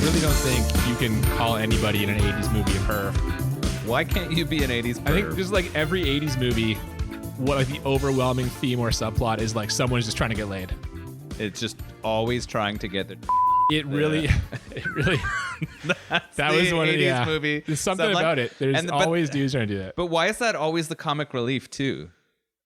really don't think you can call anybody in an 80s movie a perv. Why can't you be an 80s perv? I think just like every 80s movie, what like the overwhelming theme or subplot is like someone's just trying to get laid. It's just always trying to get their... It really. That was one of the 80s movie. There's something about it. There's always dudes trying to do that. But why is that always the comic relief too?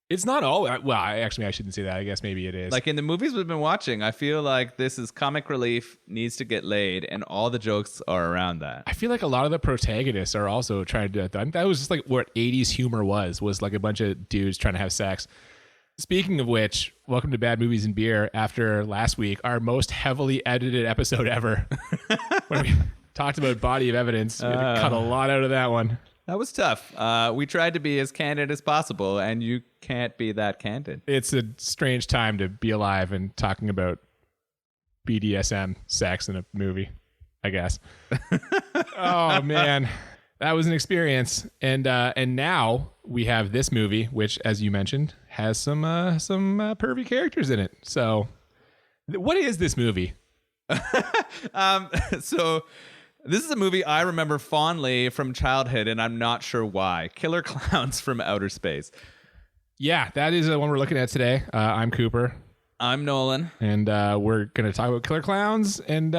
It's not all. Well, I shouldn't say that. I guess maybe it is. Like in the movies we've been watching, I feel like this is comic relief, needs to get laid, and all the jokes are around that. I feel like a lot of the protagonists are also trying to do that. I think that was just like what 80s humor was like a bunch of dudes trying to have sex. Speaking of which, welcome to Bad Movies and Beer. After last week, our most heavily edited episode ever, when we talked about body of evidence. We had to cut a lot out of that one. That was tough. We tried to be as candid as possible, and you can't be that candid. It's a strange time to be alive and talking about BDSM sex in a movie, I guess. Oh, man. That was an experience. And now we have this movie, which, as you mentioned, has some pervy characters in it. So what is this movie? So this is a movie I remember fondly from childhood, and I'm not sure why. Killer Klowns from Outer Space. Yeah, that is the one we're looking at today. I'm Cooper. I'm Nolan. And we're going to talk about Killer Klowns, and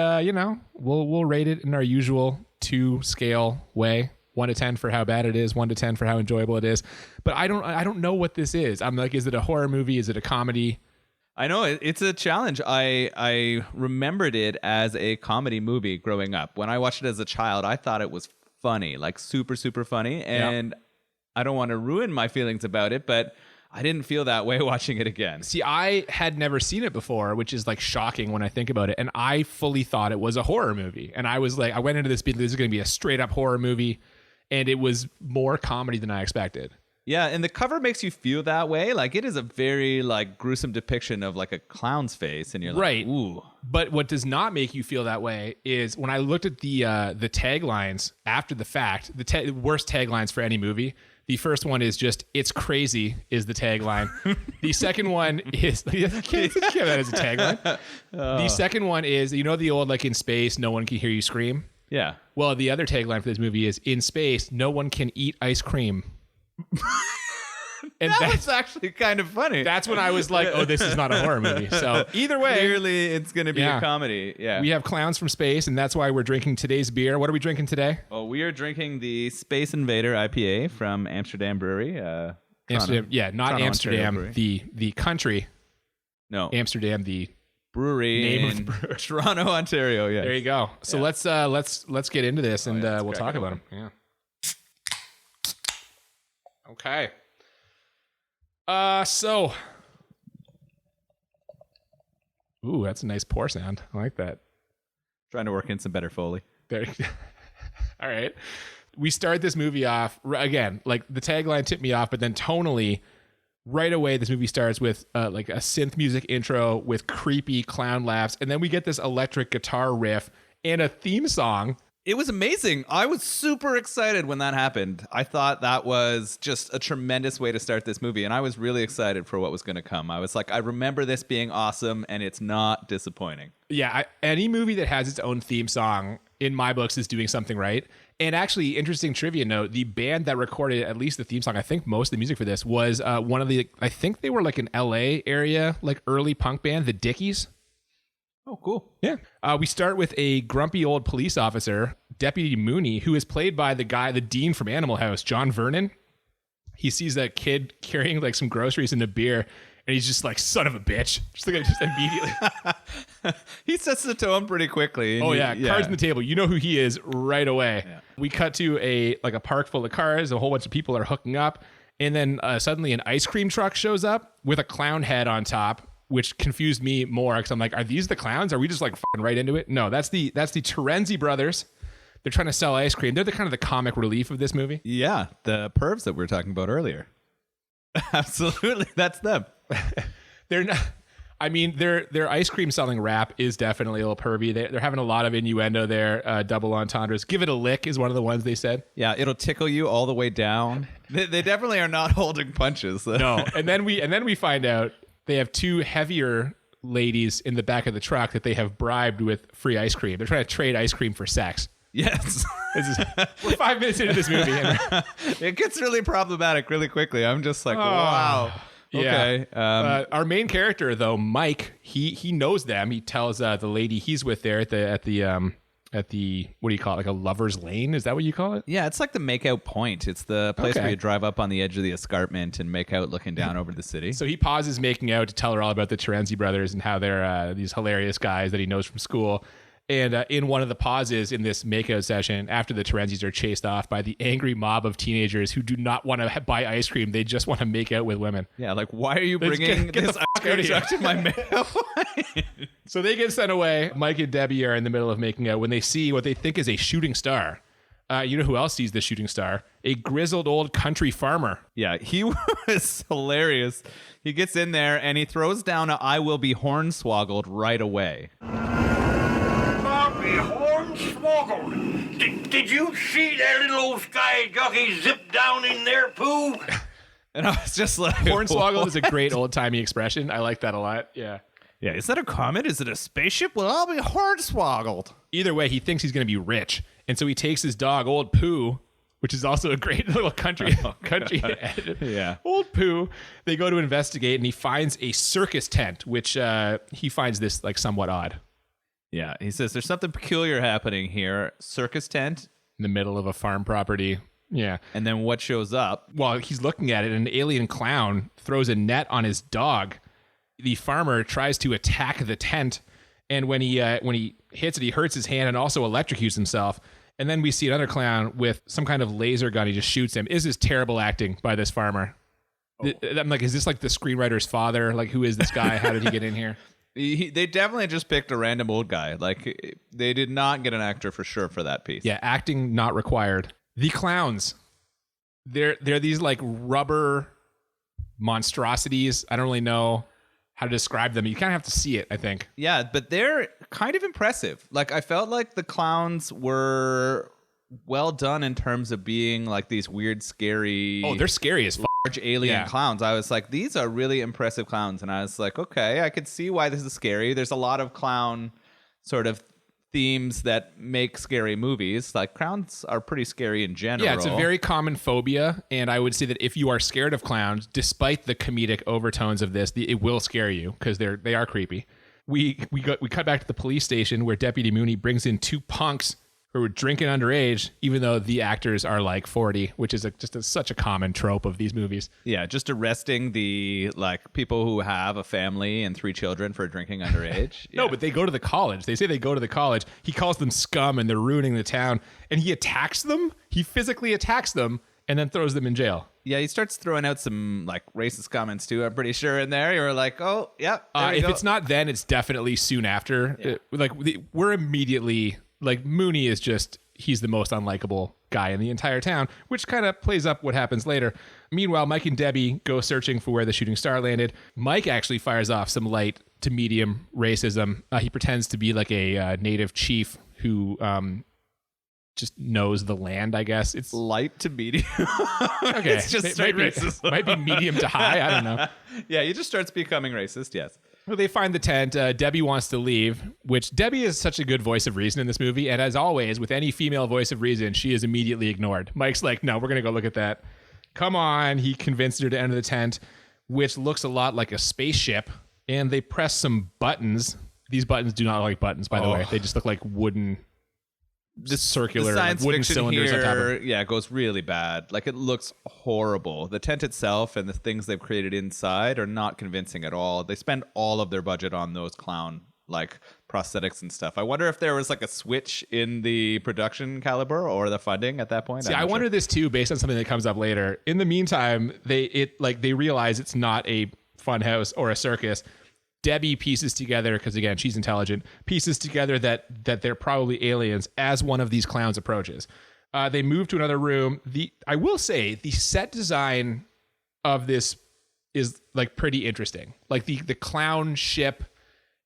we'll rate it in our usual 2 scale way. 1 to 10 for how bad it is, 1 to 10 for how enjoyable it is. But I don't know what this is. I'm like, is it a horror movie? Is it a comedy? I know it's a challenge. I remembered it as a comedy movie growing up. When I watched it as a child, I thought it was funny, like super, super funny. And I don't want to ruin my feelings about it, but I didn't feel that way watching it again. See, I had never seen it before, which is like shocking when I think about it. And I fully thought it was a horror movie. And I was like, I went into this being, this is going to be a straight up horror movie. And it was more comedy than I expected. Yeah, and the cover makes you feel that way. Like it is a very like gruesome depiction of like a clown's face, and you're like, right. Ooh. But what does not make you feel that way is when I looked at the taglines after the fact, the worst taglines for any movie. The first one is just "It's crazy" is the tagline. The second one is you can't have that as a tagline. The second one is the old like in space, no one can hear you scream. Yeah. Well, the other tagline for this movie is "In space, no one can eat ice cream." And that's actually kind of funny. That's when I was like, oh, this is not a horror movie. So either way, clearly it's going to be a comedy. Yeah. We have clowns from space, and that's why we're drinking today's beer. What are we drinking today? Well, we are drinking the Space Invader IPA from Amsterdam Brewery. Amsterdam, not Toronto, Amsterdam, the country. No. Amsterdam, the brewery name in of Toronto, Ontario. Yeah. There you go. So let's get into this, and we'll talk about them. Yeah. Okay. Ooh, that's a nice pour sound. I like that. Trying to work in some better Foley. There. All right. We start this movie off again, like the tagline tipped me off, but then tonally, right away, this movie starts with like a synth music intro with creepy clown laughs, and then we get this electric guitar riff and a theme song. It was amazing. I was super excited when that happened. I thought that was just a tremendous way to start this movie, and I was really excited for what was going to come. I was like, I remember this being awesome, and it's not disappointing. Yeah, any movie that has its own theme song, in my books, is doing something right. And actually, interesting trivia note, the band that recorded at least the theme song, I think most of the music for this, was one of the, I think they were like an LA area, like early punk band, the Dickies. Oh, cool. Yeah. We start with a grumpy old police officer, Deputy Mooney, who is played by the dean from Animal House, John Vernon. He sees that kid carrying like some groceries and a beer, and he's just like, son of a bitch. Just immediately. He sets the tone pretty quickly. Oh, yeah. Cards on the table. You know who he is right away. Yeah. We cut to a park full of cars. A whole bunch of people are hooking up. And then suddenly an ice cream truck shows up with a clown head on top, which confused me more because I'm like, are these the clowns? Are we just like fucking right into it? No, that's the Terenzi brothers. They're trying to sell ice cream. They're the kind of the comic relief of this movie. Yeah, the pervs that we were talking about earlier. Absolutely, that's them. They're not. I mean, their ice cream selling rap is definitely a little pervy. They're having a lot of innuendo there, double entendres. Give it a lick is one of the ones they said. Yeah, it'll tickle you all the way down. They definitely are not holding punches. No, and then we find out they have 2 heavier ladies in the back of the truck that they have bribed with free ice cream. They're trying to trade ice cream for sex. Yes. We're 5 minutes into this movie. And it gets really problematic really quickly. I'm just like, wow. Okay. Yeah. Our main character, though, Mike, he knows them. He tells the lady he's with there at the what do you call it? Like a lover's lane? Is that what you call it? Yeah, it's like the makeout point. It's the place where you drive up on the edge of the escarpment and make out looking down over the city. So he pauses making out to tell her all about the Terenzi brothers and how they're these hilarious guys that he knows from school. And in one of the pauses in this makeout session, after the Terenzis are chased off by the angry mob of teenagers who do not want to buy ice cream, they just want to make out with women. Yeah, like, why are you bringing this ice cream truck to my makeout? So they get sent away. Mike and Debbie are in the middle of making out when they see what they think is a shooting star. You know who else sees the shooting star? A grizzled old country farmer. Yeah, he was hilarious. He gets in there and he throws down a "I will be hornswoggled" right away. Hornswoggled. Did you see that little old sky jockey zip down in there, Pooh? And I was just like, hornswoggled is a great old-timey expression. I like that a lot. Yeah. Yeah, is that a comet? Is it a spaceship? Well, I'll be hornswoggled. Either way, he thinks he's going to be rich. And so he takes his dog, Old Pooh, which is also a great little country. Yeah. Old Pooh. They go to investigate, and he finds a circus tent, which he finds this like somewhat odd. Yeah, he says there's something peculiar happening here. Circus tent in the middle of a farm property. Yeah. And then what shows up? While he's looking at it, an alien clown throws a net on his dog. The farmer tries to attack the tent, and when he hits it, he hurts his hand and also electrocutes himself. And then we see another clown with some kind of laser gun. He just shoots him. This is terrible acting by this farmer. Oh. I'm like, is this like the screenwriter's father? Like, who is this guy? How did he get in here? They definitely just picked a random old guy. Like, they did not get an actor for sure for that piece. Yeah, acting not required. The clowns. They're these like rubber monstrosities. I don't really know how to describe them. You kind of have to see it, I think. Yeah, but they're kind of impressive. Like, I felt like the clowns were well done in terms of being like these weird, scary... Oh, they're scary as fuck. Large alien clowns. I was like, these are really impressive clowns. And I was like, okay, I could see why this is scary. There's a lot of clown sort of themes that make scary movies. Like, clowns are pretty scary in general. Yeah, it's a very common phobia, and I would say that if you are scared of clowns, despite the comedic overtones of this, it will scare you because they are creepy. We cut back to the police station where Deputy Mooney brings in two punks who were drinking underage, even though the actors are like 40, which is such a common trope of these movies. Yeah, just arresting the like people who have a family and 3 children for drinking underage. No, but they go to the college. They say they go to the college. He calls them scum and they're ruining the town. And he attacks them. He physically attacks them and then throws them in jail. Yeah, he starts throwing out some like racist comments too, I'm pretty sure, in there. You're like, oh, yeah. If it's not then, it's definitely soon after. Yeah. We're immediately... Like, Mooney is he's the most unlikable guy in the entire town, which kind of plays up what happens later. Meanwhile, Mike and Debbie go searching for where the shooting star landed. Mike actually fires off some light to medium racism. He pretends to be like a native chief who just knows the land, I guess. It's light to medium. Okay. It's just straight racism. Might be medium to high. I don't know. Yeah, he just starts becoming racist, yes. Well, they find the tent. Debbie wants to leave, which Debbie is such a good voice of reason in this movie. And as always, with any female voice of reason, she is immediately ignored. Mike's like, no, we're going to go look at that. Come on. He convinced her to enter the tent, which looks a lot like a spaceship. And they press some buttons. These buttons do not look like buttons, by the way. They just look like wooden... Just circular science wooden fiction cylinders here, on top of it. Yeah, it goes really bad. Like, it looks horrible. The tent itself and the things they've created inside are not convincing at all. They spend all of their budget on those clown like prosthetics and stuff. I wonder if there was like a switch in the production caliber or the funding at that point. See, I wonder this too, based on something that comes up later. In the meantime, they realize it's not a fun house or a circus. Debbie pieces together, because again, she's intelligent, pieces together that they're probably aliens as one of these clowns approaches. They move to another room. I will say the set design of this is like pretty interesting. Like the clown ship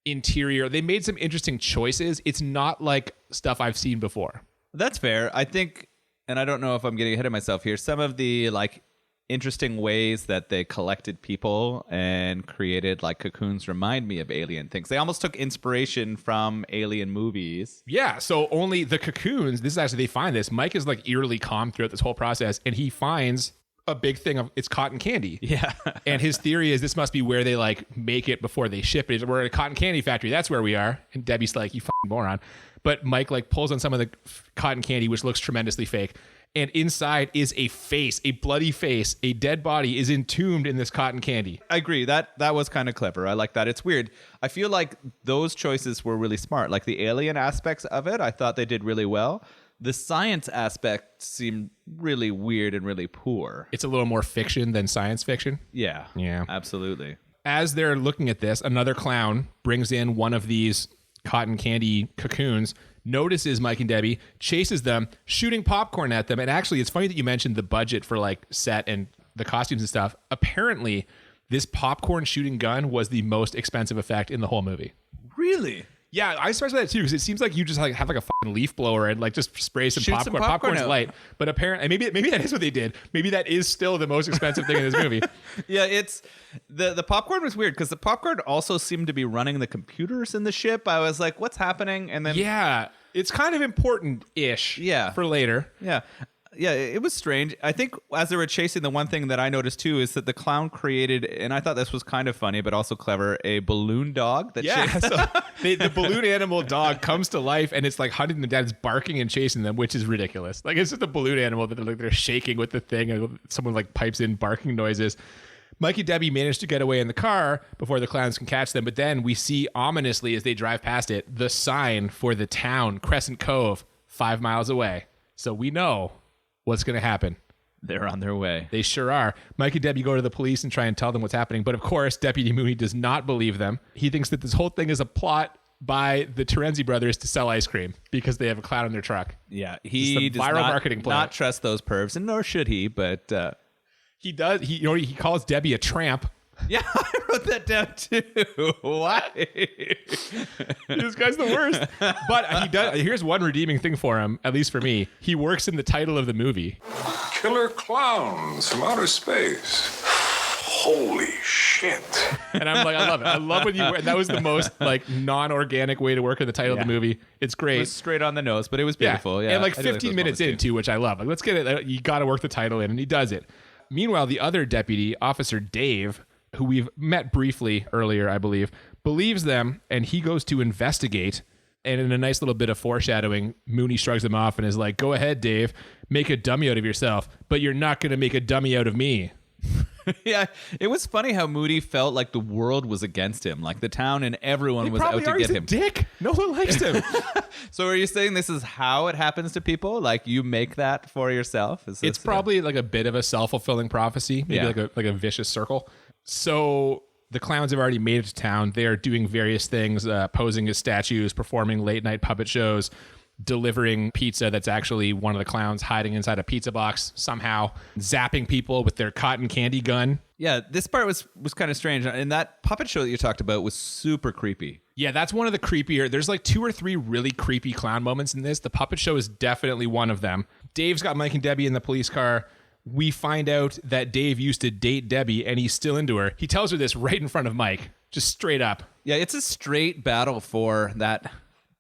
interior, they made some interesting choices. It's not like stuff I've seen before. That's fair. I think, and I don't know if I'm getting ahead of myself here, some of the like interesting ways that they collected people and created like cocoons remind me of alien things. They almost took inspiration from alien movies. Yeah, so only the cocoons, this is actually, they find this. Mike is like eerily calm throughout this whole process, and he finds a big thing of it's cotton candy. Yeah. And his theory is this must be where they like make it before they ship it. We're at a cotton candy factory. That's where we are. And Debbie's like, you fucking moron. But Mike like pulls on some of the cotton candy, which looks tremendously fake. And inside is a face, a bloody face, a dead body is entombed in this cotton candy. I agree. That was kind of clever. I like that. It's weird. I feel like those choices were really smart. Like the alien aspects of it, I thought they did really well. The science aspect seemed really weird and really poor. It's a little more fiction than science fiction. Yeah. Yeah. Absolutely. As they're looking at this, another clown brings in one of these cotton candy cocoons, notices Mike and Debbie, chases them, shooting popcorn at them. And actually, it's funny that you mentioned the budget for like set and the costumes and stuff. Apparently, this popcorn shooting gun was the most expensive effect in the whole movie. Really? Yeah, I especially that too, because it seems like you just like have like a fucking leaf blower and like just spray some Shoot popcorn. some popcorn Popcorn's out. light, but apparently maybe that is what they did. Maybe that is still the most expensive thing in this movie. Yeah, it's the popcorn was weird because the popcorn also seemed to be running the computers in the ship. I was like, what's happening? And then Yeah, it's kind of important-ish. Yeah. For later. Yeah, it was strange. I think as they were chasing, the one thing that I noticed too is that the clown created, and I thought this was kind of funny, but also clever, a balloon dog that Yeah, chased. so the balloon animal dog comes to life and it's like hunting them down. It's barking and chasing them, which is ridiculous. Like it's just a balloon animal that they're shaking with the thing, and someone like pipes in barking noises. Mike and Debbie manage to get away in the car before the clowns can catch them, but then we see ominously as they drive past it the sign for the town, Crescent Cove, 5 miles away. So we know what's going to happen. They're on their way. They sure are. Mike and Debbie go to the police and try and tell them what's happening. But of course, Deputy Mooney does not believe them. He thinks that this whole thing is a plot by the Terenzi brothers to sell ice cream because they have a clown in their truck. Yeah, Just he a does viral not, marketing plan. not trust those pervs, and nor should he. But He does. He calls Debbie a tramp. yeah, I wrote that down too. Why? This guy's the worst. But he does. Here's one redeeming thing for him, at least for me. He works in the title of the movie. Killer clowns from outer space. Holy shit. And I'm like, I love it. I love when you. And that was the most like non-organic way to work in the title of the movie. It's great. It was straight on the nose, but it was beautiful. Yeah, And like I do 15 those minutes moments in too, which I love. Like, let's get it. You got to work the title in, and he does it. Meanwhile, the other deputy, Officer Dave, who we've met briefly earlier, I believe, believes them, and he goes to investigate. And in a nice little bit of foreshadowing, Mooney shrugs him off and is like, "Go ahead, Dave, make a dummy out of yourself, but you're not going to make a dummy out of me." Yeah, it was funny how Moody felt like the world was against him, like the town and everyone was out Probably to are. get He's a him. dick. No one likes him. So are you saying this is how it happens to people? Like you make that for yourself? Is It's this probably like a bit of a self-fulfilling prophecy, maybe Yeah. like a vicious circle. So the clowns have already made it to town. They are doing various things, posing as statues, performing late-night puppet shows, delivering pizza that's actually one of the clowns hiding inside a pizza box somehow, zapping people with their cotton candy gun. Yeah, this part was kind of strange. And that puppet show that you talked about was super creepy. Yeah, that's one of the creepier. There's like 2 or 3 really creepy clown moments in this. The puppet show is definitely one of them. Dave's got Mike and Debbie in the police car. We find out that Dave used to date Debbie and he's still into her. He tells her this right in front of Mike, just straight up. Yeah, it's a straight battle for that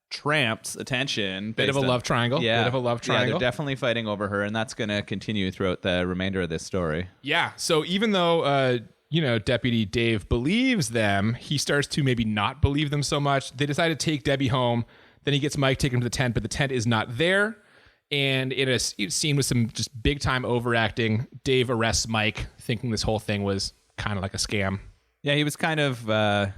tramp's attention. Bit of a love triangle. Yeah. Bit of a love triangle. Yeah, they're definitely fighting over her, and that's going to continue throughout the remainder of this story. Yeah. So even though, Deputy Dave believes them, he starts to maybe not believe them so much. They decide to take Debbie home. Then he gets Mike taken to the tent, but the tent is not there. And in a scene with some just big time overacting, Dave arrests Mike, thinking this whole thing was kind of like a scam. Yeah, he was kind of...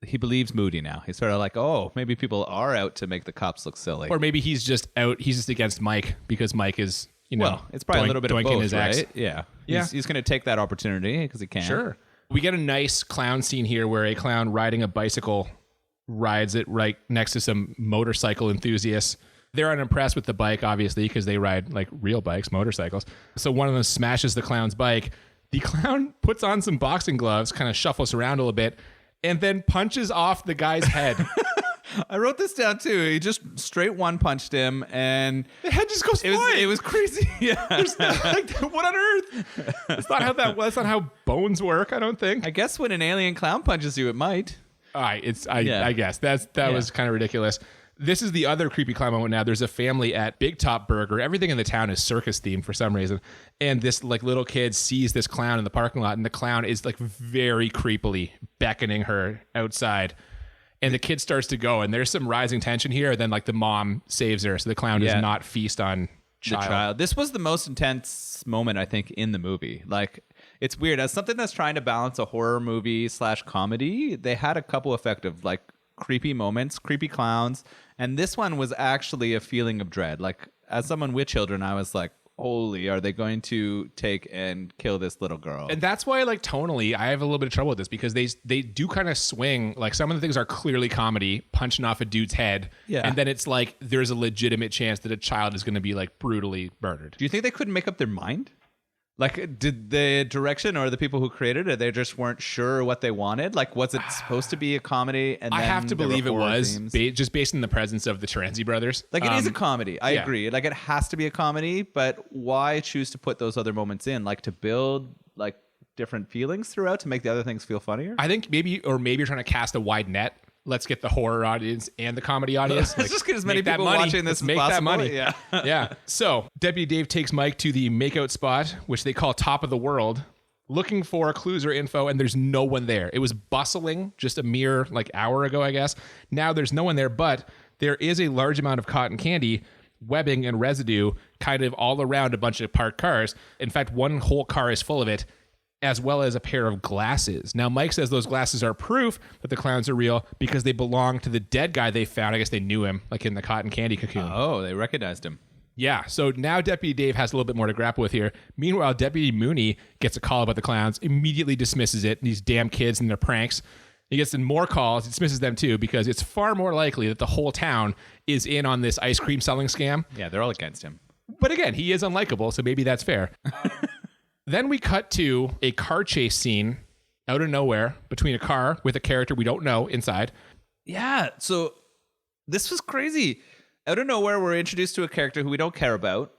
he believes Moody now. He's sort of like, oh, maybe people are out to make the cops look silly. Or maybe he's just out. He's just against Mike because Mike is, well, it's probably a little bit of doinking both, his right? ex. Yeah. Yeah. He's going to take that opportunity because he can. Sure. We get a nice clown scene here where a clown riding a bicycle rides it right next to some motorcycle enthusiasts. They're unimpressed with the bike, obviously, because they ride like real bikes, motorcycles. So one of them smashes the clown's bike. The clown puts on some boxing gloves, kind of shuffles around a little bit, and then punches off the guy's head. I wrote this down too. He just straight one punched him, and The head just goes flying. it was crazy. Yeah. Like, what on earth? That's not how bones work, I don't think. I guess when an alien clown punches you, it might. I guess that was kind of ridiculous. This is the other creepy clown moment now. There's a family at Big Top Burger. Everything in the town is circus themed for some reason. And this like little kid sees this clown in the parking lot, and the clown is like very creepily beckoning her outside. And the kid starts to go, and there's some rising tension here. Then like the mom saves her, so the clown does not feast on child. This was the most intense moment, I think, in the movie. Like, it's weird. As something that's trying to balance a horror movie / comedy, they had a couple effective like creepy moments, creepy clowns. And this one was actually a feeling of dread. Like, as someone with children, I was like, holy, are they going to take and kill this little girl? And that's why, like, tonally, I have a little bit of trouble with this, because they do kind of swing. Like, some of the things are clearly comedy, punching off a dude's head. Yeah. And then it's like, there's a legitimate chance that a child is going to be, like, brutally murdered. Do you think they couldn't make up their mind? Like, did the direction or the people who created it, they just weren't sure what they wanted? Like, was it supposed to be a comedy? And I have to there were believe it horror was, themes? just based on the presence of the Terenzi brothers. Like, it is a comedy. I yeah. agree. Like, it has to be a comedy, but why choose to put those other moments in? Like, to build, like, different feelings throughout to make the other things feel funnier? I think maybe you're trying to cast a wide net. Let's get the horror audience and the comedy audience. Let's just get as many make that people money. watching this Let's as make possible. that money. Yeah. Yeah. So Deputy Dave takes Mike to the makeout spot, which they call Top of the World, looking for clues or info, and there's no one there. It was bustling just a mere like hour ago, I guess. Now there's no one there, but there is a large amount of cotton candy, webbing, and residue kind of all around a bunch of parked cars. In fact, one whole car is full of it, as well as a pair of glasses. Now, Mike says those glasses are proof that the clowns are real because they belong to the dead guy they found. I guess they knew him, like in the cotton candy cocoon. Oh, they recognized him. Yeah, so now Deputy Dave has a little bit more to grapple with here. Meanwhile, Deputy Mooney gets a call about the clowns, immediately dismisses it, these damn kids and their pranks. He gets in more calls, dismisses them too, because it's far more likely that the whole town is in on this ice cream selling scam. Yeah, they're all against him. But again, he is unlikable, so maybe that's fair. Then we cut to a car chase scene out of nowhere between a car with a character we don't know inside. Yeah, so this was crazy. Out of nowhere, we're introduced to a character who we don't care about.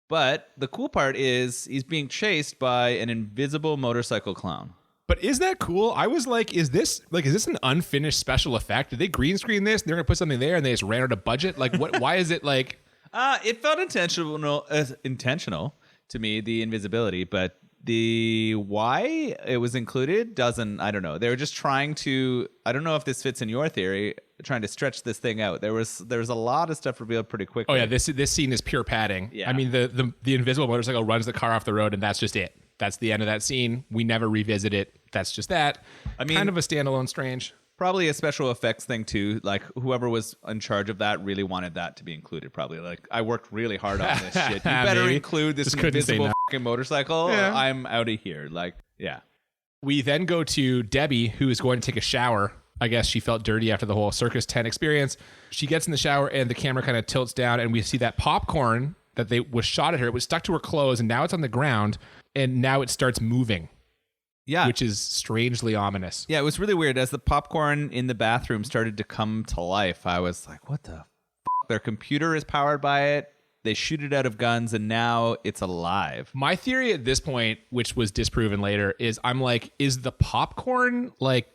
But the cool part is he's being chased by an invisible motorcycle clown. But is that cool? I was like, is this an unfinished special effect? Did they green screen this? And they're gonna put something there, and they just ran out of budget. Like, what? Why is it like? It felt intentional to me, the invisibility, but the why it was included doesn't. I don't know. They were just trying to. I don't know if this fits in your theory. Trying to stretch this thing out. There was a lot of stuff revealed pretty quickly. Oh yeah, this scene is pure padding. Yeah. I mean, the invisible motorcycle runs the car off the road, and that's just it. That's the end of that scene. We never revisit it. That's just that. I mean, kind of a standalone strange. Probably a special effects thing too. Like whoever was in charge of that really wanted that to be included. Probably like I worked really hard on this shit. You better Maybe. include this Just couldn't say invisible no. fucking motorcycle. Yeah. I'm out of here. Like yeah. We then go to Debbie, who is going to take a shower. I guess she felt dirty after the whole circus tent experience. She gets in the shower and the camera kind of tilts down, and we see that popcorn that was shot at her. It was stuck to her clothes, and now it's on the ground, and now it starts moving. Yeah. Which is strangely ominous. Yeah, it was really weird. As the popcorn in the bathroom started to come to life, I was like, what the f-? Their computer is powered by it. They shoot it out of guns, and now it's alive. My theory at this point, which was disproven later, is I'm like, is the popcorn like,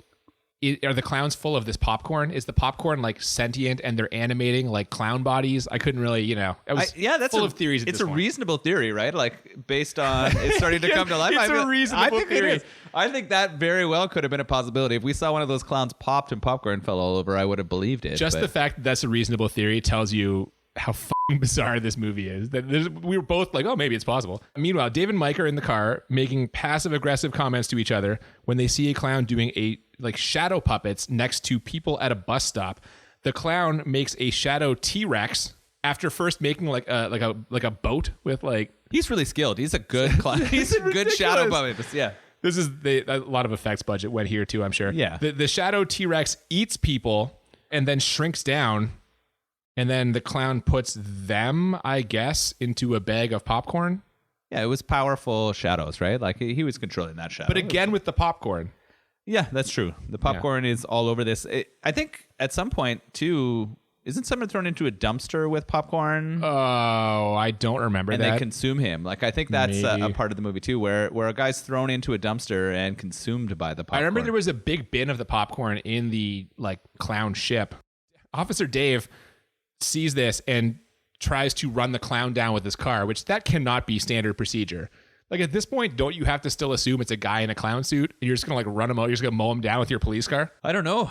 are the clowns full of this popcorn? Is the popcorn like sentient and they're animating like clown bodies? I couldn't really, that's full of theories at It's this a point. reasonable theory, right? Like based on it starting to come to life. It's a reasonable theory. I think that very well could have been a possibility. If we saw one of those clowns popped and popcorn fell all over, I would have believed it. Just the fact that that's a reasonable theory tells you how fucking bizarre this movie is. That we were both like, oh, maybe it's possible. Meanwhile, Dave and Mike are in the car making passive-aggressive comments to each other when they see a clown doing shadow puppets next to people at a bus stop. The clown makes a shadow T-Rex after first making like a boat with like. He's really skilled. He's a good clown. He's a good shadow puppet. Yeah. This is a lot of effects budget went here too, I'm sure. Yeah. The shadow T-Rex eats people and then shrinks down. And then the clown puts them, I guess, into a bag of popcorn. Yeah, it was powerful shadows, right? Like he was controlling that shadow. But again, with the popcorn. Yeah, that's true. The popcorn is all over this. I think at some point, too, isn't someone thrown into a dumpster with popcorn? Oh, I don't remember and that. they consume him. Like, I think that's a Maybe. part of the movie, too, where a guy's thrown into a dumpster and consumed by the popcorn. I remember there was a big bin of the popcorn in the like clown ship. Officer Dave sees this and tries to run the clown down with his car, which that cannot be standard procedure. Like at this point, don't you have to still assume it's a guy in a clown suit and you're just gonna like run him out, you're just gonna mow him down with your police car? I don't know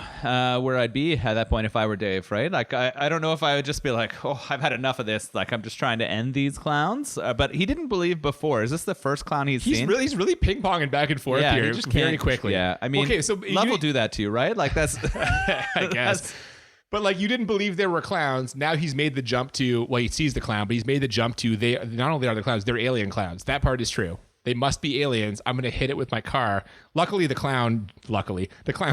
where I'd be at that point if I were Dave, right? Like, I don't know if I would just be like, oh, I've had enough of this. Like, I'm just trying to end these clowns. But he didn't believe before. Is this the first clown he's seen? He's really ping-ponging back and forth Yeah, here he just very can't- quickly. Yeah, I mean, okay, so love you- will do that to you, right? Like, that's... I guess. But like you didn't believe there were clowns. Now he's made the jump to, well, he sees the clown, but he's made the jump to they not only are the clowns, they're alien clowns. That part is true. They must be aliens. I'm going to hit it with my car. Luckily, the clown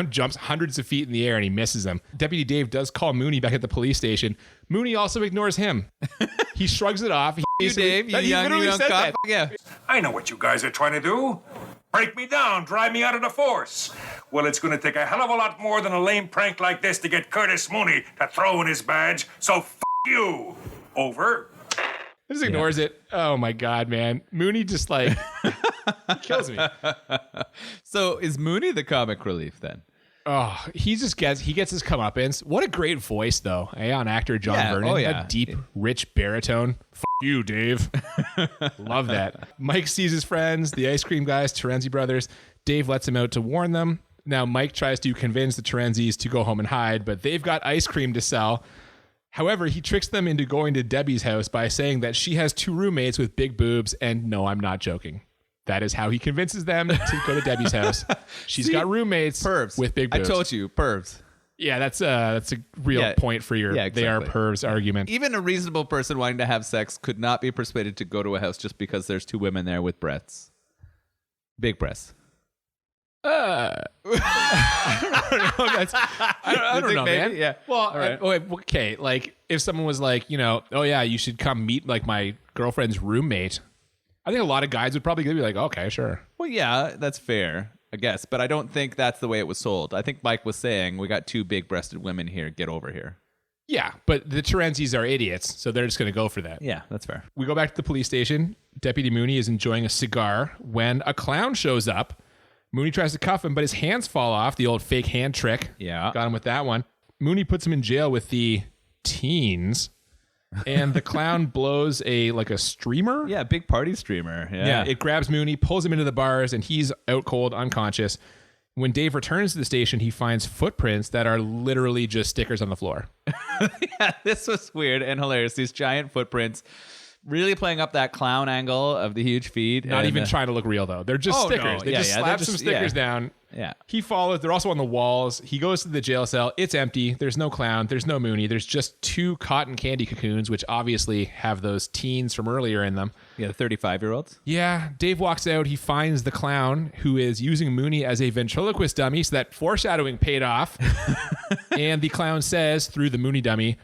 jumps hundreds of feet in the air and he misses him. Deputy Dave does call Mooney back at the police station. Mooney also ignores him. He shrugs it off. you, Dave, you young said cop. that. Yeah. I know what you guys are trying to do. Break me down, drive me out of the force. Well, it's going to take a hell of a lot more than a lame prank like this to get Curtis Mooney to throw in his badge. So f*** you. Over. Just ignores it. Oh my God, man. Mooney just like he kills me. So is Mooney the comic relief then? Oh, he gets his comeuppance. What a great voice, though. On actor John Yeah, Vernon. oh, yeah. That deep, rich baritone. F you, Dave. Love that. Mike sees his friends, the ice cream guys, Terenzi brothers. Dave lets him out to warn them. Now Mike tries to convince the Terenzis to go home and hide, but they've got ice cream to sell. However, he tricks them into going to Debbie's house by saying that she has 2 roommates with big boobs, and no, I'm not joking. That is how he convinces them to go to Debbie's house. She's got roommates Pervs. with big boobs. I told you, pervs. Yeah, that's a real point for your they are exactly. pervs argument. Even a reasonable person wanting to have sex could not be persuaded to go to a house just because there's 2 women there with breasts. Big breasts. I don't know, man. Yeah. Well, right. okay. Like if someone was like, oh yeah, you should come meet like my girlfriend's roommate. I think a lot of guys would probably be like, okay, sure. Well, yeah, that's fair, I guess. But I don't think that's the way it was sold. I think Mike was saying, we got 2 big-breasted women here. Get over here. Yeah, but the Terenzis are idiots, so they're just going to go for that. Yeah, that's fair. We go back to the police station. Deputy Mooney is enjoying a cigar when a clown shows up. Mooney tries to cuff him, but his hands fall off. The old fake hand trick. Yeah. Got him with that one. Mooney puts him in jail with the teens. And the clown blows a streamer. Yeah, big party streamer. Yeah. It grabs Mooney, pulls him into the bars, and he's out cold, unconscious. When Dave returns to the station, he finds footprints that are literally just stickers on the floor. Yeah, this was weird and hilarious. These giant footprints. Really playing up that clown angle of the huge feet. Not even trying to look real, though. They're just stickers. No. They just slap some stickers down. Yeah. He follows. They're also on the walls. He goes to the jail cell. It's empty. There's no clown. There's no Mooney. There's just 2 cotton candy cocoons, which obviously have those teens from earlier in them. Yeah, the 35-year-olds. Yeah. Dave walks out. He finds the clown who is using Mooney as a ventriloquist dummy. So that foreshadowing paid off. And the clown says through the Mooney dummy,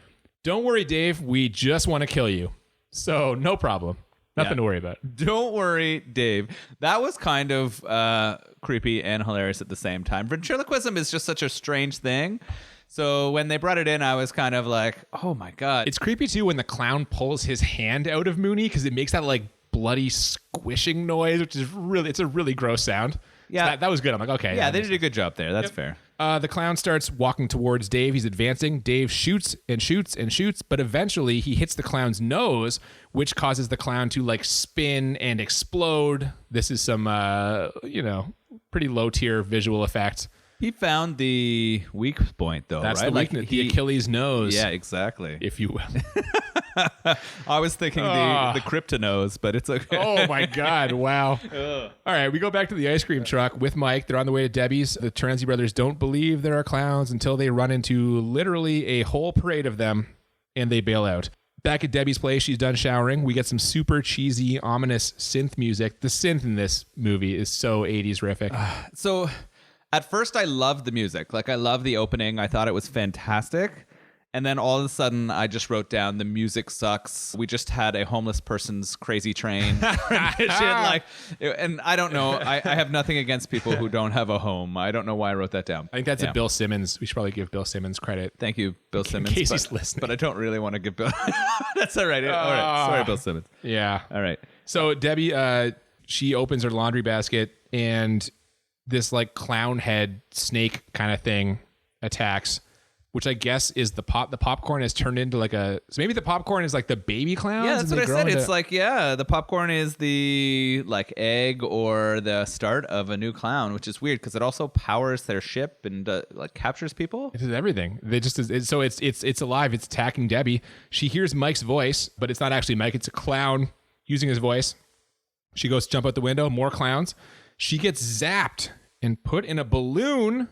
"Don't worry, Dave. We just want to kill you. So no problem. Nothing to worry about." Don't worry, Dave. That was kind of creepy and hilarious at the same time. Ventriloquism is just such a strange thing. So when they brought it in, I was kind of like, oh my God. It's creepy too when the clown pulls his hand out of Mooney because it makes that like bloody squishing noise, which is it's a really gross sound. Yeah. So that was good. I'm like, okay. Yeah, they did a good job there. That's fair. The clown starts walking towards Dave. He's advancing. Dave shoots and shoots and shoots, but eventually he hits the clown's nose, which causes the clown to like spin and explode. This is some, pretty low tier visual effect. He found the weak point, though, That's right? the weakness, the Achilles nose. Yeah, exactly. If you will. I was thinking the cryptonose, but it's okay. Oh my God. Wow. All right. We go back to the ice cream truck with Mike. They're on the way to Debbie's. The Terenzi brothers don't believe there are clowns until they run into literally a whole parade of them and they bail out. Back at Debbie's place, she's done showering. We get some super cheesy, ominous synth music. The synth in this movie is so 80s rific. So at first I loved the music. Like I loved the opening. I thought it was fantastic. And then all of a sudden, I just wrote down the music sucks. We just had a homeless person's crazy train. And I don't know. I have nothing against people who don't have a home. I don't know why I wrote that down. I think that's a Bill Simmons. We should probably give Bill Simmons credit. Thank you, Bill Simmons. In case he's listening. But I don't really want to give Bill. That's all right. All right. Sorry, Bill Simmons. Yeah. All right. So Debbie, she opens her laundry basket and this like clown head snake kind of thing attacks, which I guess is the popcorn has turned into like so maybe the popcorn is like the baby clowns. Yeah, that's what I said. It's like, the popcorn is the like egg or the start of a new clown, which is weird because it also powers their ship and like captures people. It is everything. They just so it's alive. It's attacking Debbie. She hears Mike's voice, but it's not actually Mike. It's a clown using his voice. She goes to jump out the window. More clowns. She gets zapped and put in a balloon.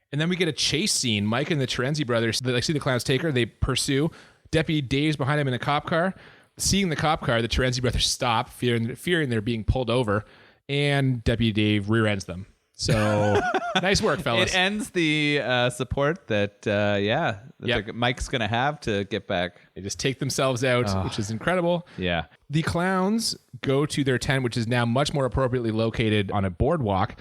And then we get a chase scene. Mike and the Terenzi brothers, they see the clowns take her. They pursue. Deputy Dave's behind him in a cop car. Seeing the cop car, the Terenzi brothers stop, fearing they're being pulled over. And Deputy Dave rear-ends them. So nice work, fellas. It ends the support that, Mike's going to have to get back. They just take themselves out, which is incredible. Yeah. The clowns go to their tent, which is now much more appropriately located on a boardwalk.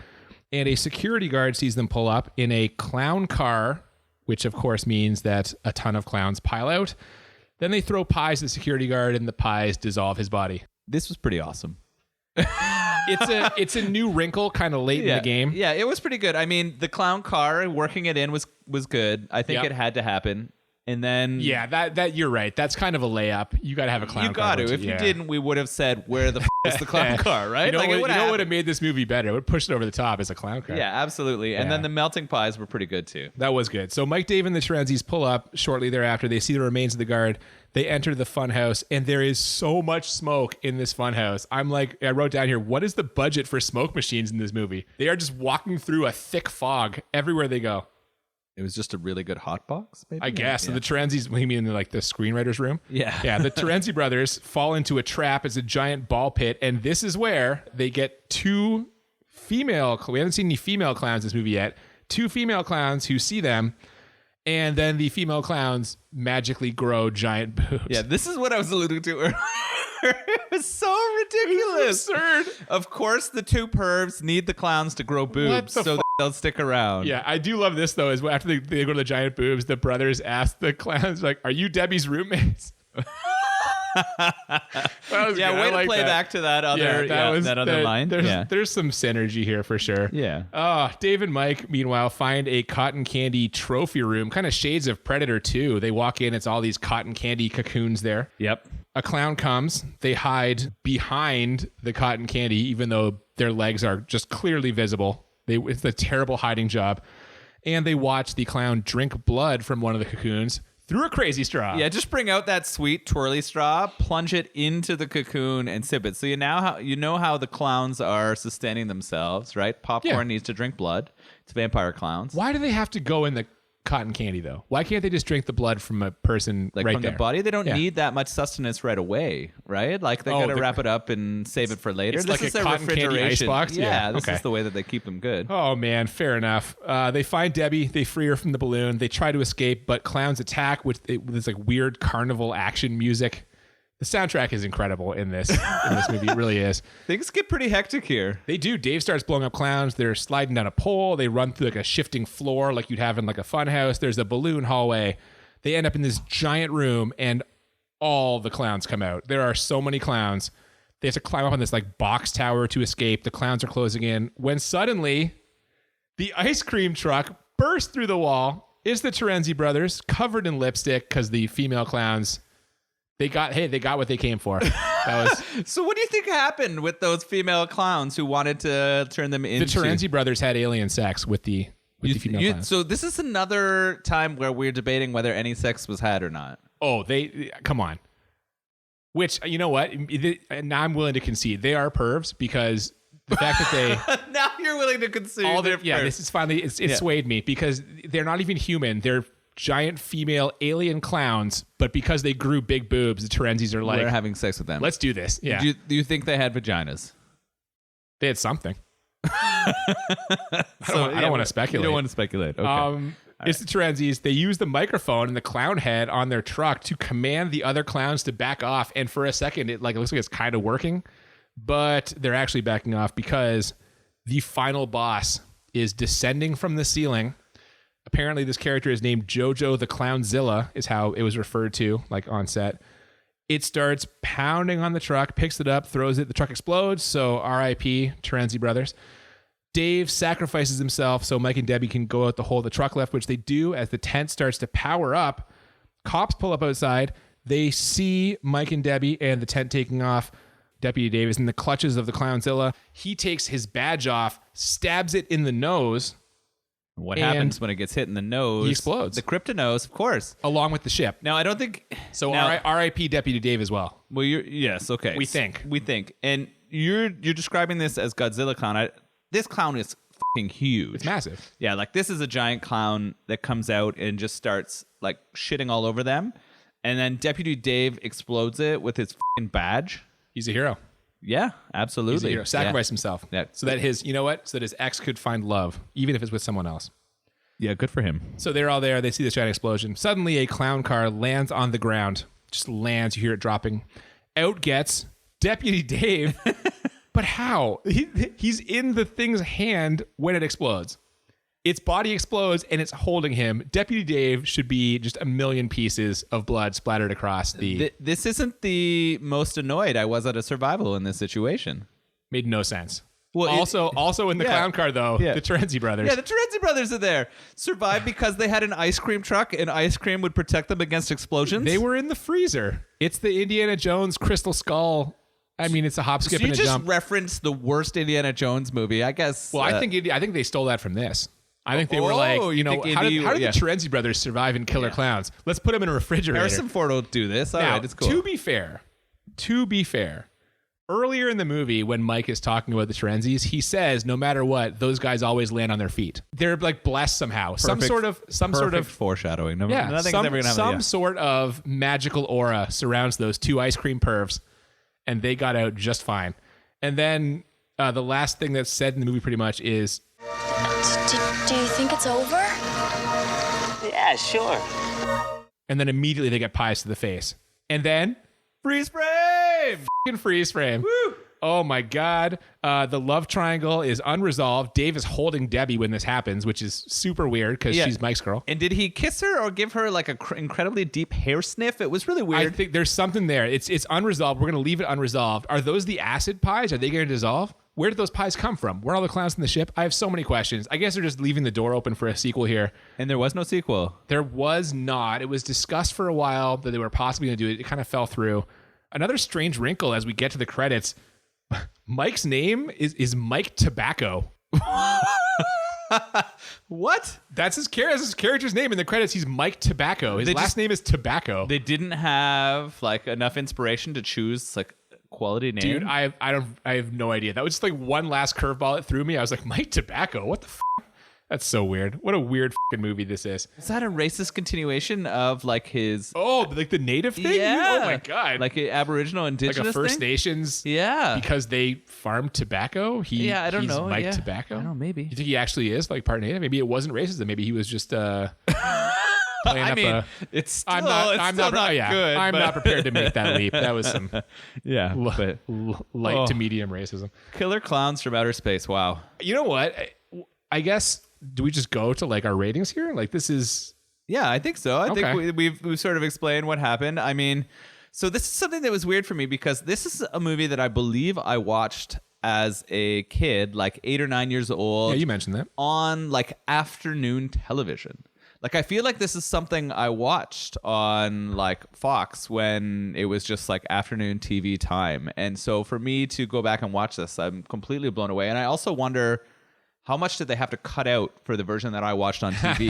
And a security guard sees them pull up in a clown car, which of course means that a ton of clowns pile out. Then they throw pies at the security guard and the pies dissolve his body. This was pretty awesome. It's a new wrinkle kind of late in the game. Yeah, it was pretty good. I mean, the clown car, working it in was good. I think it had to happen. And then that you're right. That's kind of a layup. You got to have a clown car. You got to. If you didn't, we would have said, where the is the clown car, right? You know what would have made this movie better? It would push it over the top as a clown car. Yeah, absolutely. And then the melting pies were pretty good too. That was good. So Mike, Dave, and the Terenzis pull up shortly thereafter. They see the remains of the guard. They enter the funhouse, and there is so much smoke in this funhouse. I wrote down here, what is the budget for smoke machines in this movie? They are just walking through a thick fog everywhere they go. It was just a really good hot box, maybe? I guess. Yeah. So the Terenzis, what do you mean, like the screenwriter's room? Yeah. Yeah, the Terenzi brothers fall into a trap. It's a giant ball pit, and this is where they get two female, we haven't seen any female clowns in this movie yet, two female clowns who see them, and then the female clowns magically grow giant boobs. Yeah, this is what I was alluding to earlier. It was so ridiculous. Absurd. Of course, the two pervs need the clowns to grow boobs so they'll stick around. Yeah, I do love this, though, is after they go to the giant boobs, the brothers ask the clowns, like, are you Debbie's roommates? Yeah, way to play back to that other line. There's some synergy here for sure. Yeah. Dave and Mike, meanwhile, find a cotton candy trophy room, kind of shades of Predator 2. They walk in, it's all these cotton candy cocoons there. Yep. A clown comes, they hide behind the cotton candy, even though their legs are just clearly visible. It's a terrible hiding job. And they watch the clown drink blood from one of the cocoons through a crazy straw. Yeah, just bring out that sweet twirly straw, plunge it into the cocoon, and sip it. So you know how the clowns are sustaining themselves, right? Popcorn needs to drink blood. It's vampire clowns. Why do they have to go in the cotton candy, though? Why can't they just drink the blood from a person like right from there? The body? They don't need that much sustenance right away, right? Like they got to wrap it up and save it for later. It's this like is a their cotton candy ice box? Yeah, this is the way that they keep them good. Oh, man, fair enough. They find Debbie. They free her from the balloon. They try to escape, but clowns attack with this like weird carnival action music. The soundtrack is incredible in this movie. It really is. Things get pretty hectic here. They do. Dave starts blowing up clowns. They're sliding down a pole. They run through like a shifting floor like you'd have in like a fun house. There's a balloon hallway. They end up in this giant room and all the clowns come out. There are so many clowns. They have to climb up on this like box tower to escape. The clowns are closing in when suddenly the ice cream truck bursts through the wall. It's the Terenzi brothers covered in lipstick because the female clowns... They got what they came for. So what do you think happened with those female clowns who wanted to turn them into... The Terenzi brothers had alien sex with the female clowns. So this is another time where we're debating whether any sex was had or not. Oh, come on. Which, you know what? Now I'm willing to concede. They are pervs because the fact that they... Now you're willing to concede. This is finally... It swayed me because they're not even human. They're giant female alien clowns, but because they grew big boobs, the Terenzis are like, we're having sex with them. Let's do this. Yeah. Do you think they had vaginas? They had something. I don't want to speculate. You don't want to speculate. Okay. It's the Terenzies. They use the microphone and the clown head on their truck to command the other clowns to back off. And for a second, it looks like it's kind of working, but they're actually backing off because the final boss is descending from the ceiling. Apparently, this character is named Jojo the Clownzilla, is how it was referred to, like on set. It starts pounding on the truck, picks it up, throws it. The truck explodes. So R.I.P. Terenzi brothers. Dave sacrifices himself so Mike and Debbie can go out the hole the truck left, which they do as the tent starts to power up. Cops pull up outside. They see Mike and Debbie and the tent taking off. Deputy Dave is in the clutches of the Clownzilla. He takes his badge off, stabs it in the nose. What happens when it gets hit in the nose? He explodes. The cryptonose, of course. Along with the ship. Now, I don't think... So now, R.I.P. Deputy Dave as well. Well, yes, okay. We think. And you're describing this as Godzilla clown. This clown is fucking huge. It's massive. Yeah, like this is a giant clown that comes out and just starts like shitting all over them. And then Deputy Dave explodes it with his fucking badge. He's a hero. Yeah, absolutely. He's a hero. Sacrificed himself. Yeah. So that his ex could find love, even if it's with someone else. Yeah, good for him. So they're all there. They see this giant explosion. Suddenly, a clown car lands on the ground. Just lands. You hear it dropping. Out gets Deputy Dave. But how? He's in the thing's hand when it explodes. Its body explodes and it's holding him. Deputy Dave should be just a million pieces of blood splattered across the... This isn't the most annoyed I was at a survival in this situation. Made no sense. Well, also in the clown car, though, the Terenzi brothers. Yeah, the Terenzi brothers are there. Survived because they had an ice cream truck and ice cream would protect them against explosions. They were in the freezer. It's the Indiana Jones Crystal Skull. I mean, it's a hop, skip, and a jump. You just referenced the worst Indiana Jones movie, I guess. Well, I think they stole that from this. I think they were like, how did the Terenzi brothers survive in Killer Clowns? Let's put them in a refrigerator. Harrison Ford will do this. All right, it's cool. To be fair, earlier in the movie when Mike is talking about the Terenzis, he says, no matter what, those guys always land on their feet. They're like blessed somehow. Some sort of foreshadowing. Some sort of magical aura surrounds those two ice cream pervs, and they got out just fine. And then the last thing that's said in the movie pretty much is, do you think it's over? Yeah, sure. and then immediately they get pies to the face. And then freeze frame! Fucking freeze frame. Woo! Oh my God. The love triangle is unresolved. Dave is holding Debbie when this happens, which is super weird because she's Mike's girl. And did he kiss her or give her like an incredibly deep hair sniff? It was really weird. I think there's something there. It's unresolved. We're going to leave it unresolved. Are those the acid pies? Are they going to dissolve? Where did those pies come from? Where are all the clowns in the ship? I have so many questions. I guess they're just leaving the door open for a sequel here. And there was no sequel. There was not. It was discussed for a while that they were possibly going to do it. It kind of fell through. Another strange wrinkle as we get to the credits. Mike's name is Mike Tobacco. What? That's his character's name in the credits. He's Mike Tobacco. His last name is Tobacco. They didn't have like enough inspiration to choose like quality name. Dude, I have no idea. That was just like one last curveball that threw me. I was like, Mike Tobacco. What the f? That's so weird. What a weird fucking movie this is. Is that a racist continuation of like his... Oh, like the native thing? Yeah. Oh my God. Like an Aboriginal indigenous like a First thing? Nations. Yeah. Because they farm tobacco? I don't know. Mike Tobacco? I don't know, maybe. You think he actually is like part native? Maybe it wasn't racism. Maybe he was just playing it's still, I'm not good. I'm not prepared to make that leap. That was some light to medium racism. Killer Clowns from Outer Space. Wow. You know what? I guess, do we just go to like our ratings here? Like this is... Yeah, I think so. I think we've sort of explained what happened. I mean, so this is something that was weird for me because this is a movie that I believe I watched as a kid, like 8 or 9 years old. Yeah, you mentioned that. On like afternoon television. Like, I feel like this is something I watched on like Fox when it was just like afternoon TV time. And so for me to go back and watch this, I'm completely blown away. And I also wonder, how much did they have to cut out for the version that I watched on TV?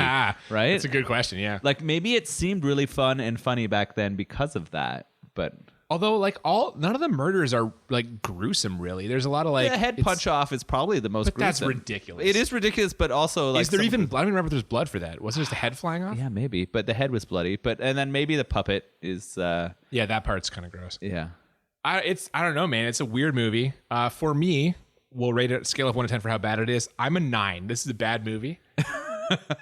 Right? That's a good question, yeah. Like, maybe it seemed really fun and funny back then because of that. But although, like, none of the murders are like gruesome, really. There's a lot of like the head punch off is probably the most gruesome. That's ridiculous. It is ridiculous, but also like, is there even blood? I don't remember if there's blood for that. Wasn't just the head flying off? Yeah, maybe. But the head was bloody. And then maybe the puppet is. Yeah, that part's kind of gross. Yeah. I don't know, man. It's a weird movie. For me, we'll rate it a scale of 1 to 10 for how bad it is. I'm a 9. This is a bad movie.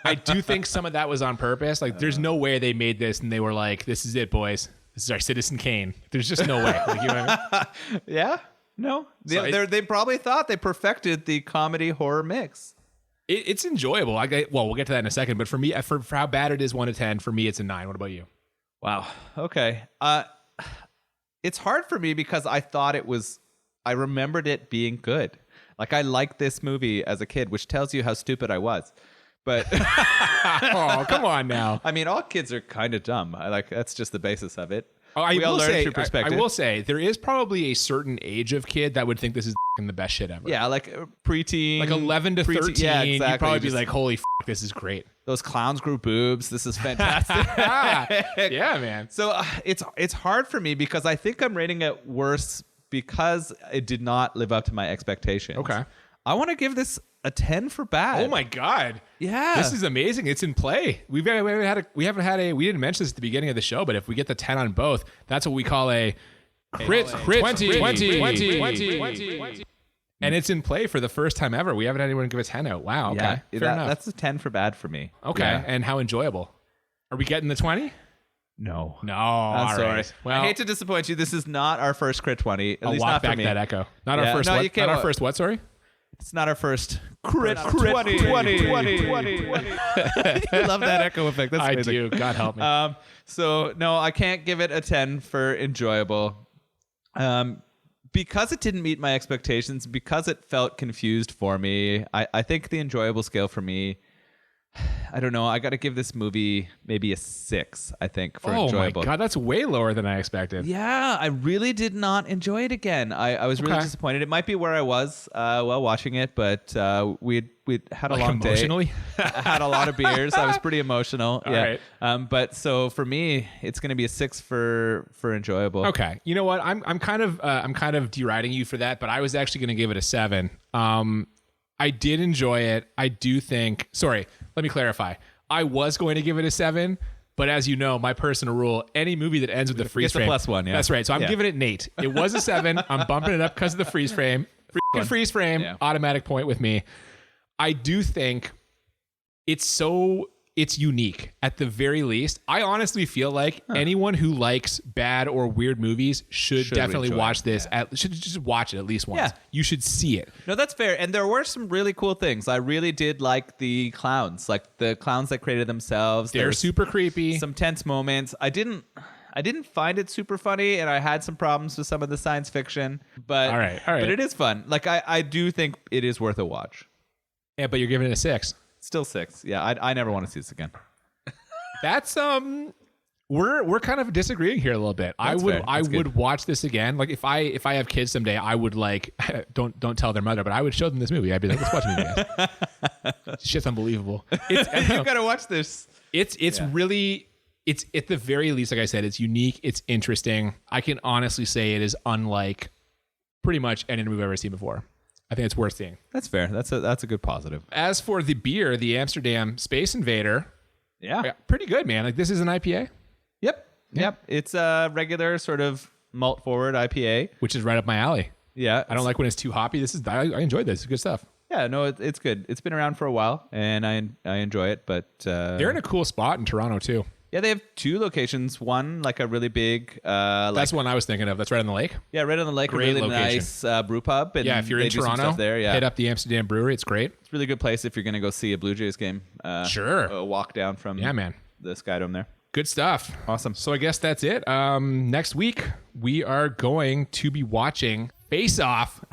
I do think some of that was on purpose. Like, there's no way they made this and they were like, "This is it, boys. This is our Citizen Kane." There's just no way. Like, you know what I mean? Yeah. No. So They probably thought they perfected the comedy horror mix. It's enjoyable. We'll get to that in a second. But for me, for how bad it is, 1 to 10, for me, it's a 9. What about you? Wow. Okay. It's hard for me because I remembered it being good. Like, I liked this movie as a kid, which tells you how stupid I was. But Oh, come on now. I mean, all kids are kind of dumb. That's just the basis of it. I We all will learn say, through perspective. I will say, there is probably a certain age of kid that would think this is the best shit ever. Yeah, like preteen. Like 11 to 13, Yeah, exactly. you'd probably be Just like, holy this is great. those clowns grew boobs. This is fantastic. Yeah, man. So it's hard for me because I think I'm rating it worse because it did not live up to my expectations. Okay. I want to give this a 10 for bad. Oh my God. Yeah. This is amazing. It's in play. We didn't mention this at the beginning of the show, but if we get the 10 on both, that's what we call a crit 20. And it's in play for the first time ever. We haven't had anyone give a 10 out. Wow. Okay. Yeah, Fair enough. that's a 10 for bad for me. Okay. Yeah. And how enjoyable. Are we getting the 20? No. No. I'm all sorry. right. Well, I hate to disappoint you. This is not our first crit 20. At I'll least walk not for back me. that echo. Not Yeah. our first No, what? you can't Not our wa- first what, sorry? It's not our first crit 20. You love that echo effect. That's I amazing. do. God help me. So no, I can't give it a 10 for enjoyable. Because it didn't meet my expectations, because it felt confused for me, I think the enjoyable scale for me, I don't know, I got to give this movie maybe a 6, I think, for enjoyable. Oh my God, that's way lower than I expected. Yeah, I really did not enjoy it again. I was really Okay. disappointed. It might be where I was while watching it, but we'd had a Like long emotionally? day. I had a lot of beers. I was pretty emotional. All yeah. right. But so for me, it's going to be a 6 for enjoyable. Okay. You know what? I'm kind of deriding you for that, but I was actually going to give it a 7. I did enjoy it. I do think. Sorry, let me clarify. I was going to give it a 7, but as you know, my personal rule: any movie that ends with the freeze Gets a frame, +1, yeah. That's right. So I'm Yeah. giving it an 8. It was a 7. I'm bumping it up because of the freeze frame. Freaking freeze frame. Yeah. Automatic point with me. I do think it's unique at the very least. I honestly feel like anyone who likes bad or weird movies should definitely enjoy watch it, this. Should just watch it at least once. Yeah. You should see it. No, that's fair. And there were some really cool things. I really did like the clowns, like the clowns that created themselves. They're There's super creepy. some tense moments. I didn't find it super funny, and I had some problems with some of the science fiction. But All right. But it is fun. Like I do think it is worth a watch. Yeah, but you're giving it a 6. Still 6. Yeah, I never want to see this again. That's we're kind of disagreeing here a little bit. That's fair. I That's would good. watch this again. Like if I have kids someday, I would like don't tell their mother, but I would show them this movie. I'd be like, let's watch the movie, guys. Shit's unbelievable. You gotta watch this. It's really it's at the very least, like I said, it's unique, it's interesting. I can honestly say it is unlike pretty much any movie I've ever seen before. I think it's worth seeing. That's fair. That's a good positive. As for the beer, the Amsterdam Space Invader, Yeah. pretty good, man. Like this is an IPA, Yep. It's a regular sort of malt forward IPA. which is right up my alley. Yeah. I don't like when it's too hoppy. I enjoyed this. It's good stuff. Yeah, no, it's good. It's been around for a while, and I enjoy it. But They're in a cool spot in Toronto too. yeah, they have 2 locations. One like a really big, That's one I was thinking of. That's right on the lake. right on the lake, Great a really location. nice brew pub. And Yeah, if you're they in do some Toronto, stuff there, yeah, hit up the Amsterdam Brewery. It's great. it's a really good place if you're gonna go see a Blue Jays game. Sure. a walk down from Yeah, man. the Skydome there. Good stuff. Awesome. So I guess that's it. Next week we are going to be watching Face Off.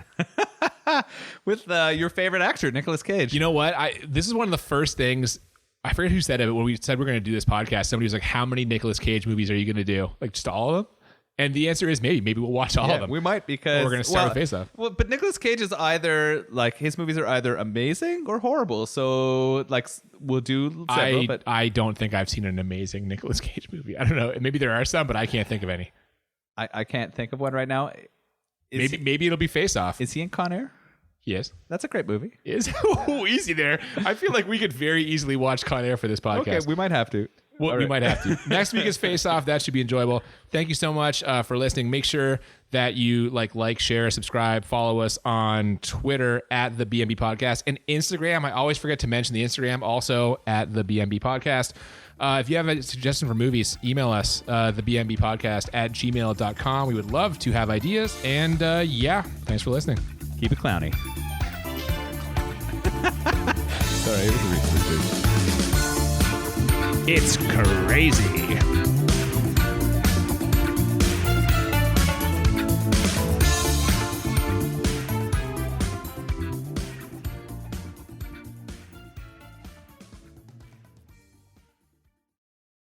With your favorite actor, Nicolas Cage. You know what? This is one of the first things. I forget who said it, but when we said we're going to do this podcast, somebody was like, "How many Nicolas Cage movies are you going to do? Like just all of them?" And the answer is maybe. Maybe we'll watch all of them. we might because We're gonna start with Face Off. Well, but Nicolas Cage is either like his movies are either amazing or horrible. So like we'll do several. But I don't think I've seen an amazing Nicolas Cage movie. I don't know. Maybe there are some, but I can't think of any. I can't think of one right now. Maybe it'll be Face Off. Is he in Con Air? He is. That's a great movie. Is Ooh, easy there. I feel like we could very easily watch Con Air for this podcast. Okay, we might have to. Well, we might have to. Next week is Face Off. That should be enjoyable. Thank you so much for listening. Make sure that you like, share, subscribe, follow us on Twitter at the BMB Podcast and Instagram. I always forget to mention the Instagram, also at the BMB Podcast. If you have a suggestion for movies, email us, thebmbpodcast@gmail.com. We would love to have ideas. And yeah, thanks for listening. Keep it clowny. Sorry, it was a reach. It's crazy.